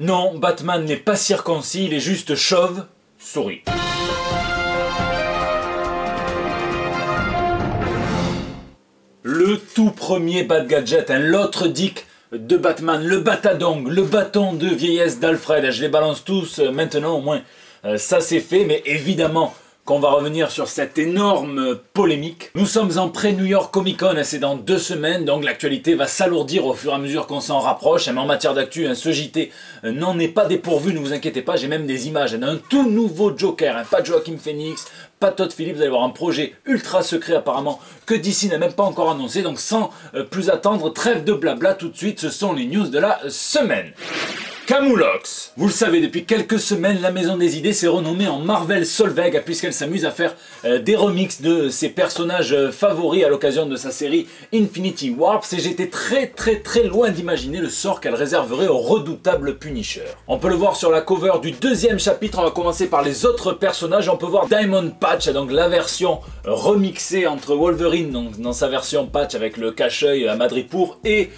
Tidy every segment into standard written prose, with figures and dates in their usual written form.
Non, Batman n'est pas circoncis, il est juste chauve, souris. Le tout premier Bat Gadget, l'autre Dick de Batman, le Batadong, le bâton de vieillesse d'Alfred. Je les balance tous maintenant, au moins ça c'est fait, mais évidemment qu'on va revenir sur cette énorme polémique. Nous sommes en pré-New York Comic Con, c'est dans 2 semaines, donc l'actualité va s'alourdir au fur et à mesure qu'on s'en rapproche. Mais en matière d'actu, ce JT n'en est pas dépourvu, ne vous inquiétez pas, j'ai même des images d'un tout nouveau Joker, pas Joaquin Phoenix, pas Todd Phillips, vous allez voir un projet ultra secret apparemment que DC n'a même pas encore annoncé. Donc sans plus attendre, trêve de blabla, tout de suite, ce sont les news de la semaine. Camoulox. Vous le savez, depuis quelques semaines, la Maison des Idées s'est renommée en Marvel Solveig puisqu'elle s'amuse à faire des remixes de ses personnages favoris à l'occasion de sa série Infinity Warps, et j'étais très loin d'imaginer le sort qu'elle réserverait au redoutable Punisher. On peut le voir sur la cover du 2e chapitre. On va commencer par les autres personnages. On peut voir Diamond Patch, donc la version remixée entre Wolverine, donc dans sa version patch avec le cache-œil à Madripoor, et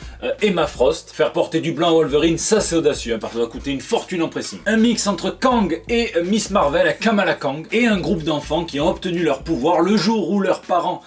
Emma Frost. Faire porter du blanc à Wolverine, ça c'est audacieux, parce que ça va coûter une fortune en pressing. Un mix entre Kang et Miss Marvel, Kamala Kang, et un groupe d'enfants qui ont obtenu leur pouvoir le jour où leurs parents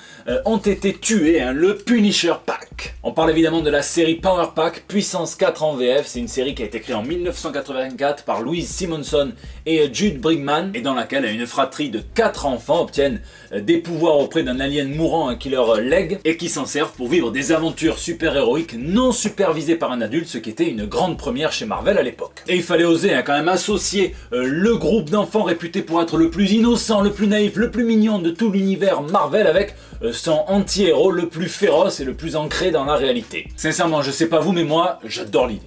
ont été tués, le Punisher Pack. On parle évidemment de la série Power Pack, Puissance 4 en VF. C'est une série qui a été créée en 1984 par Louise Simonson et Jude Brigman, et dans laquelle une fratrie de 4 enfants obtiennent des pouvoirs auprès d'un alien mourant qui leur lègue, et qui s'en servent pour vivre des aventures super-héroïques non supervisées par un adulte, ce qui était une grande première chez Marvel à l'époque. Et il fallait oser quand même associer le groupe d'enfants réputé pour être le plus innocent, le plus naïf, le plus mignon de tout l'univers Marvel avec son anti-héros le plus féroce et le plus ancré dans la réalité. Sincèrement, je sais pas vous, mais moi, j'adore l'idée.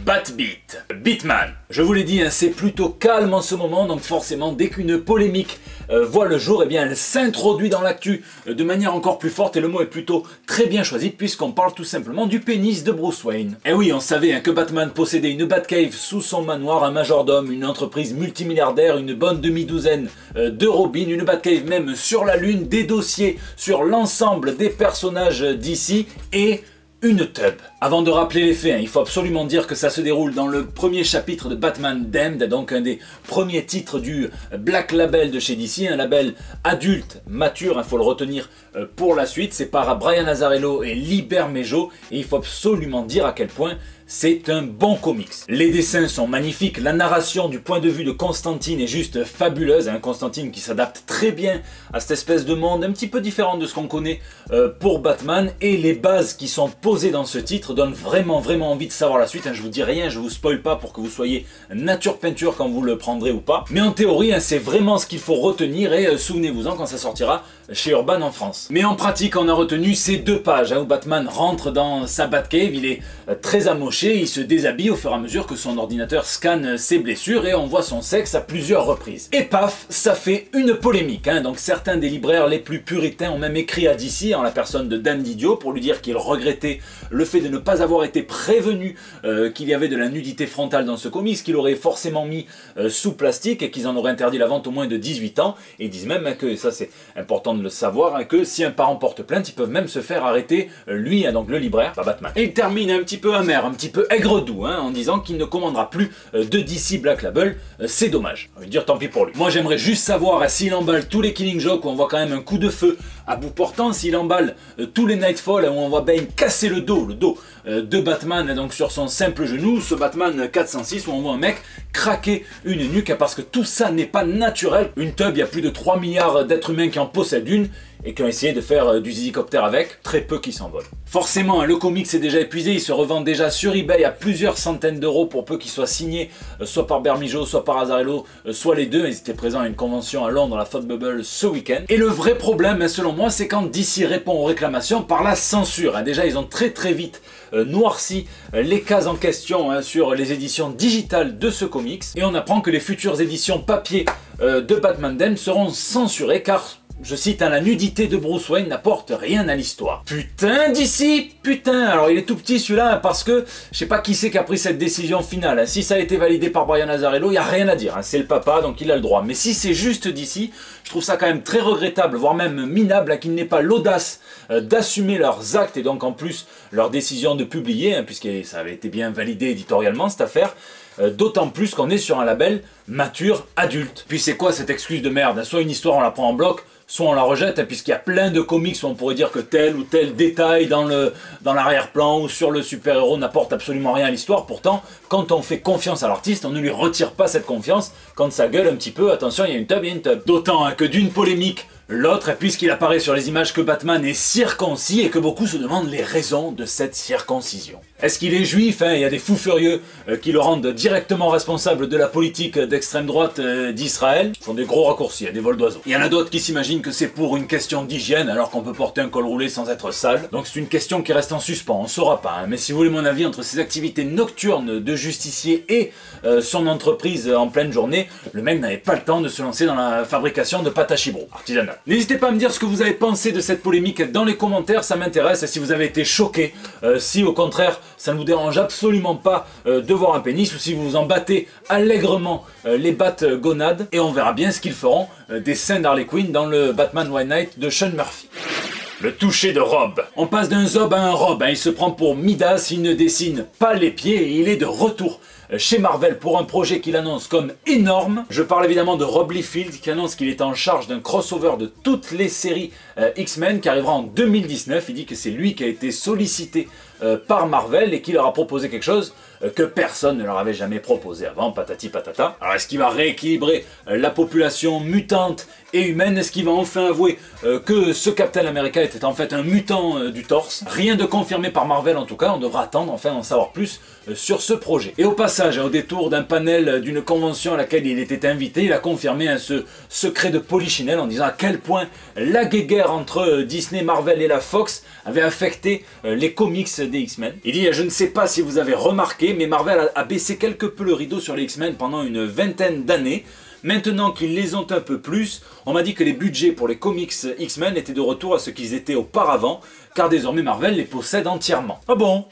Batbeat, Beatman. Je vous l'ai dit, c'est plutôt calme en ce moment, donc forcément, dès qu'une polémique voit le jour, eh bien, elle s'introduit dans l'actu de manière encore plus forte, et le mot est plutôt très bien choisi, puisqu'on parle tout simplement du pénis de Bruce Wayne. Et oui, on savait que Batman possédait une Batcave sous son manoir, un majordome, une entreprise multimilliardaire, une bonne demi-douzaine de Robins, une Batcave même sur la Lune, des dossiers sur l'ensemble des personnages d'ici, et une tub. Avant de rappeler les faits, il faut absolument dire que ça se déroule dans le premier chapitre de Batman Damned, donc un des premiers titres du Black Label de chez DC, un label adulte, mature, il faut le retenir pour la suite. C'est par Brian Azzarello et Lee Bermejo, et il faut absolument dire à quel point c'est un bon comics. Les dessins sont magnifiques, la narration du point de vue de Constantine est juste fabuleuse, Constantine qui s'adapte très bien à cette espèce de monde un petit peu différent de ce qu'on connaît pour Batman, et les bases qui sont posées dans ce titre donnent vraiment envie de savoir la suite. Je vous dis rien, je vous spoil pas pour que vous soyez nature peinture quand vous le prendrez ou pas, mais en théorie c'est vraiment ce qu'il faut retenir, et souvenez-vous-en quand ça sortira chez Urban en France. Mais en pratique, on a retenu ces 2 pages où Batman rentre dans sa Batcave, il est très amoché, il se déshabille au fur et à mesure que son ordinateur scanne ses blessures, et on voit son sexe à plusieurs reprises. Et paf, ça fait une polémique. Donc certains des libraires les plus puritains ont même écrit à DC en la personne de Dan Didio pour lui dire qu'il regrettait le fait de ne pas avoir été prévenu qu'il y avait de la nudité frontale dans ce comics, qu'il aurait forcément mis sous plastique, et qu'ils en auraient interdit la vente au moins de 18 ans. Et ils disent même que, et ça c'est important de le savoir, que si un parent porte plainte, ils peuvent même se faire arrêter, lui, donc le libraire, Batman. Et il termine un petit peu amer, un petit peu aigre-doux, en disant qu'il ne commandera plus de DC Black Label. C'est dommage. On va dire tant pis pour lui. Moi j'aimerais juste savoir s'il emballe tous les Killing Joke où on voit quand même un coup de feu à bout portant, s'il emballe tous les Nightfall où on voit Bane casser le dos de Batman, donc sur son simple genou, ce Batman 406 où on voit un mec craquer une nuque, parce que tout ça n'est pas naturel. Une tub, il y a plus de 3 milliards d'êtres humains qui en possèdent une, et qui ont essayé de faire du zizicoptère avec, très peu qui s'envolent. Forcément, le comics est déjà épuisé, il se revend déjà sur eBay à plusieurs centaines d'euros pour peu qu'il soit signé soit par Bermejo, soit par Azzarello, soit les deux. Ils étaient présents à une convention à Londres, la Thought Bubble, ce week-end. Et le vrai problème, selon moi, c'est quand DC répond aux réclamations par la censure. Déjà, ils ont très vite noirci les cases en question sur les éditions digitales de ce comics, et on apprend que les futures éditions papier de Batman Damned seront censurées car, je cite, la nudité de Bruce Wayne n'apporte rien à l'histoire. Putain d'ici, putain. Alors il est tout petit celui-là, parce que je sais pas qui c'est qui a pris cette décision finale. Si ça a été validé par Brian Azzarello, il n'y a rien à dire, c'est le papa, donc il a le droit. Mais si c'est juste d'ici, je trouve ça quand même très regrettable, voire même minable, qu'ils n'aient pas l'audace d'assumer leurs actes, et donc en plus leur décision de publier, puisque ça avait été bien validé éditorialement cette affaire. d'autant plus qu'on est sur un label mature, adulte. Puis c'est quoi cette excuse de merde? Soit une histoire on la prend en bloc, soit on la rejette, puisqu'il y a plein de comics où on pourrait dire que tel ou tel détail dans l'arrière-plan ou sur le super-héros n'apporte absolument rien à l'histoire. Pourtant, quand on fait confiance à l'artiste, on ne lui retire pas cette confiance. Quand ça gueule un petit peu, attention, il y a une tub, il y a une tub. D'autant que d'une polémique l'autre, puisqu'il apparaît sur les images que Batman est circoncis et que beaucoup se demandent les raisons de cette circoncision. Est-ce qu'il est juif? Il y a des fous furieux qui le rendent directement responsable de la politique d'extrême droite d'Israël. Ils font des gros raccourcis, des vols d'oiseaux. Il y en a d'autres qui s'imaginent que c'est pour une question d'hygiène alors qu'on peut porter un col roulé sans être sale. Donc c'est une question qui reste en suspens, on saura pas. Mais si vous voulez mon avis entre ses activités nocturnes de justicier et son entreprise en pleine journée, le mec n'avait pas le temps de se lancer dans la fabrication de pâte à chibro artisanale. N'hésitez pas à me dire ce que vous avez pensé de cette polémique dans les commentaires, ça m'intéresse. Si vous avez été choqué, si au contraire ça ne vous dérange absolument pas de voir un pénis, ou si vous vous en battez allègrement les Bat-gonades, et on verra bien ce qu'ils feront des scènes d'Harley Quinn dans le Batman White Knight de Sean Murphy. Le toucher de Rob. On passe d'un Zob à un Rob, il se prend pour Midas, il ne dessine pas les pieds et il est de retour chez Marvel pour un projet qu'il annonce comme énorme. Je parle évidemment de Rob Liefeld qui annonce qu'il est en charge d'un crossover de toutes les séries X-Men qui arrivera en 2019. Il dit que c'est lui qui a été sollicité par Marvel et qui leur a proposé quelque chose que personne ne leur avait jamais proposé avant, patati patata. Alors est-ce qu'il va rééquilibrer la population mutante et humaine? Est-ce qu'il va enfin avouer que ce Captain America était en fait un mutant du torse? Rien de confirmé par Marvel en tout cas, on devra attendre enfin d'en savoir plus sur ce projet. Et au passage, au détour d'un panel d'une convention à laquelle il était invité, il a confirmé ce secret de Polichinelle en disant à quel point la guéguerre entre Disney, Marvel et la Fox avait affecté les comics des X-Men. Il dit, je ne sais pas si vous avez remarqué, mais Marvel a baissé quelque peu le rideau sur les X-Men pendant une vingtaine d'années. Maintenant qu'ils les ont un peu plus, on m'a dit que les budgets pour les comics X-Men étaient de retour à ce qu'ils étaient auparavant, car désormais Marvel les possède entièrement. Ah bon?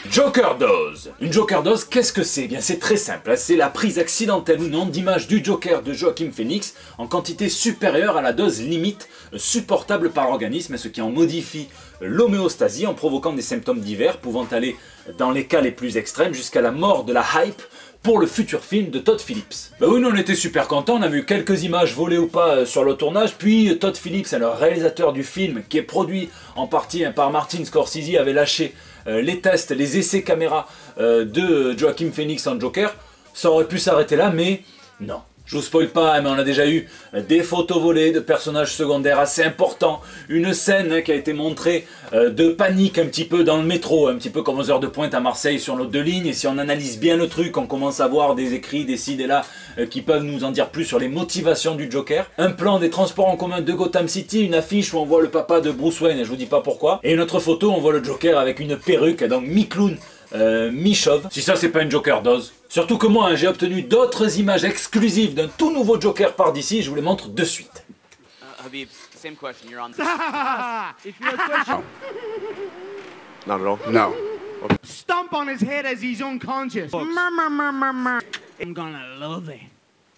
Joker Dose. Une Joker Dose, qu'est-ce que c'est? Bien, c'est très simple. C'est la prise accidentelle ou non d'images du Joker de Joaquin Phoenix en quantité supérieure à la dose limite supportable par l'organisme, ce qui en modifie l'homéostasie en provoquant des symptômes divers pouvant aller, dans les cas les plus extrêmes, jusqu'à la mort de la hype pour le futur film de Todd Phillips. Bah oui, nous on était super contents, on a vu quelques images volées ou pas sur le tournage, puis Todd Phillips, le réalisateur du film, qui est produit en partie par Martin Scorsese, avait lâché les tests, les essais caméra de Joaquin Phoenix en Joker. Ça aurait pu s'arrêter là, mais non. Je vous spoil pas, mais on a déjà eu des photos volées de personnages secondaires assez importants. Une scène qui a été montrée de panique un petit peu dans le métro, un petit peu comme aux heures de pointe à Marseille sur nos deux lignes. Et si on analyse bien le truc, on commence à voir des écrits, des ci, des là, qui peuvent nous en dire plus sur les motivations du Joker. Un plan des transports en commun de Gotham City, une affiche où on voit le papa de Bruce Wayne, et je vous dis pas pourquoi. Et une autre photo, on voit le Joker avec une perruque, donc mi-clown, mi-chauve. Si ça c'est pas une Joker Dose. Surtout que moi, j'ai obtenu d'autres images exclusives d'un tout nouveau Joker par d'ici, je vous les montre de suite. Habib, same question, you're on. If you have a question, Not at all. No. stomp on his head as he's unconscious. I'm gonna love it.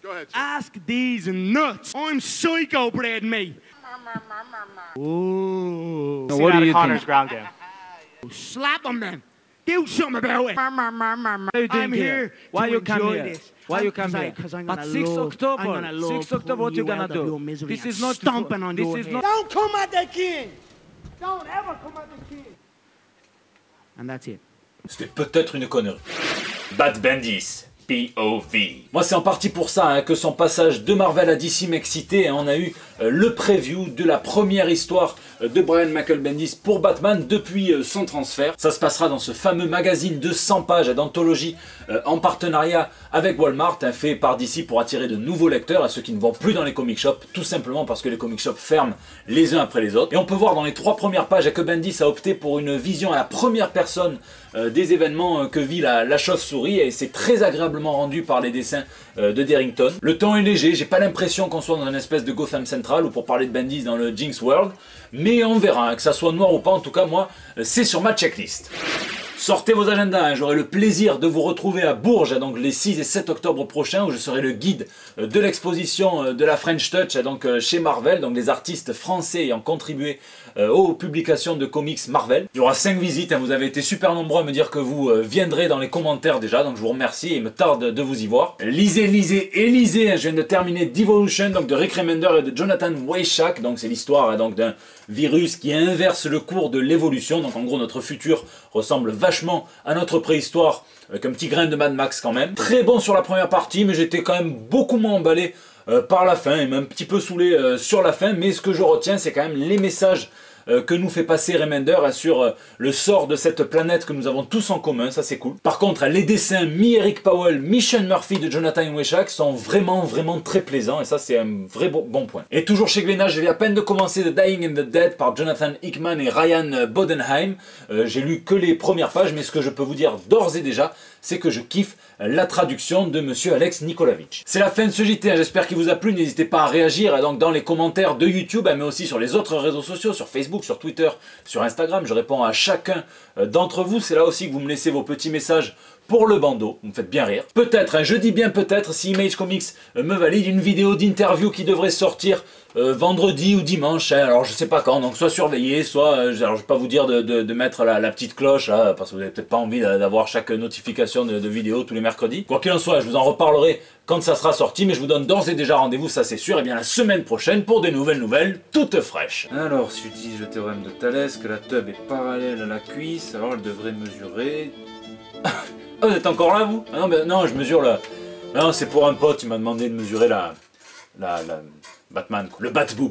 Go ahead. Ask these nuts. I'm psycho bred, me. Ooh. So what do you think? ground game. Slap him then. Do something about it. What are you doing I'm here? here Why to you come enjoy here? this. Why you come here? Because I'm But gonna 6 love, October, I'm gonna love 6 October, what you pulling gonna out of your do? misery This and is not stomping on this your is head. not- Don't come at the king. Don't ever come at the king. And that's it. C'était peut-être une connerie. Bad Bendis. POV. Moi c'est en partie pour ça que son passage de Marvel à DC m'excitait. On a eu le preview de la première histoire de Brian Michael Bendis pour Batman depuis son transfert. Ça se passera dans ce fameux magazine de 100 pages d'anthologie en partenariat avec Walmart, fait par DC pour attirer de nouveaux lecteurs, à ceux qui ne vont plus dans les comic shops, tout simplement parce que les comic shops ferment les uns après les autres. Et on peut voir dans les 3 premières pages que Bendis a opté pour une vision à la première personne des événements que vit la chauve-souris, et c'est très agréablement rendu par les dessins de Derrington. Le ton est léger, j'ai pas l'impression qu'on soit dans une espèce de Gotham Central ou pour parler de Bendis dans le Jinx World, mais on verra, que ça soit noir ou pas, en tout cas moi c'est sur ma checklist. Sortez vos agendas, hein. J'aurai le plaisir de vous retrouver à Bourges, donc les 6 et 7 octobre prochains, où je serai le guide de l'exposition de la French Touch, donc chez Marvel, donc les artistes français ayant contribué aux publications de comics Marvel. Il y aura 5 visites, hein. Vous avez été super nombreux à me dire que vous viendrez dans les commentaires déjà, donc je vous remercie et il me tarde de vous y voir. Lisez, lisez et lisez, hein. Je viens de terminer Devolution, donc de Rick Remender et de Jonathan Weishak, donc c'est l'histoire hein, donc d'un virus qui inverse le cours de l'évolution, donc en gros notre futur ressemble vachement à notre préhistoire, avec un petit grain de Mad Max quand même. Très bon sur la première partie, mais j'étais quand même beaucoup moins emballé par la fin, et même un petit peu saoulé sur la fin, mais ce que je retiens c'est quand même les messages que nous fait passer Remender sur le sort de cette planète que nous avons tous en commun, ça c'est cool. Par contre, les dessins mi-Eric Powell, mi-Sean Murphy de Jonathan Weishak sont vraiment très plaisants, et ça c'est un vrai bon point. Et toujours chez Glénat, je viens à peine de commencer The Dying and the Dead par Jonathan Hickman et Ryan Bodenheim. J'ai lu que les premières pages, mais ce que je peux vous dire d'ores et déjà, c'est que je kiffe la traduction de monsieur Alex Nikolavitch. C'est la fin de ce JT, hein. J'espère qu'il vous a plu, n'hésitez pas à réagir donc dans les commentaires de YouTube, mais aussi sur les autres réseaux sociaux, sur Facebook, sur Twitter, sur Instagram, je réponds à chacun d'entre vous, c'est là aussi que vous me laissez vos petits messages pour le bandeau, vous me faites bien rire. Peut-être, hein, je dis bien peut-être, si Image Comics me valide, une vidéo d'interview qui devrait sortir vendredi ou dimanche, hein, alors je sais pas quand, donc soit surveillez, soit, alors je vais pas vous dire de mettre la petite cloche, là, parce que vous n'avez peut-être pas envie d'avoir chaque notification de vidéo tous les mercredis. Quoi qu'il en soit, je vous en reparlerai quand ça sera sorti, mais je vous donne d'ores et déjà rendez-vous, ça c'est sûr, et bien la semaine prochaine pour des nouvelles toutes fraîches. Alors, si j'utilise le théorème de Thalès, que la tub est parallèle à la cuisse, alors elle devrait mesurer... Ah, vous êtes encore là, vous? Ah non, mais, non, je mesure la... Non, c'est pour un pote, il m'a demandé de mesurer la Batman, quoi. Le Batboob.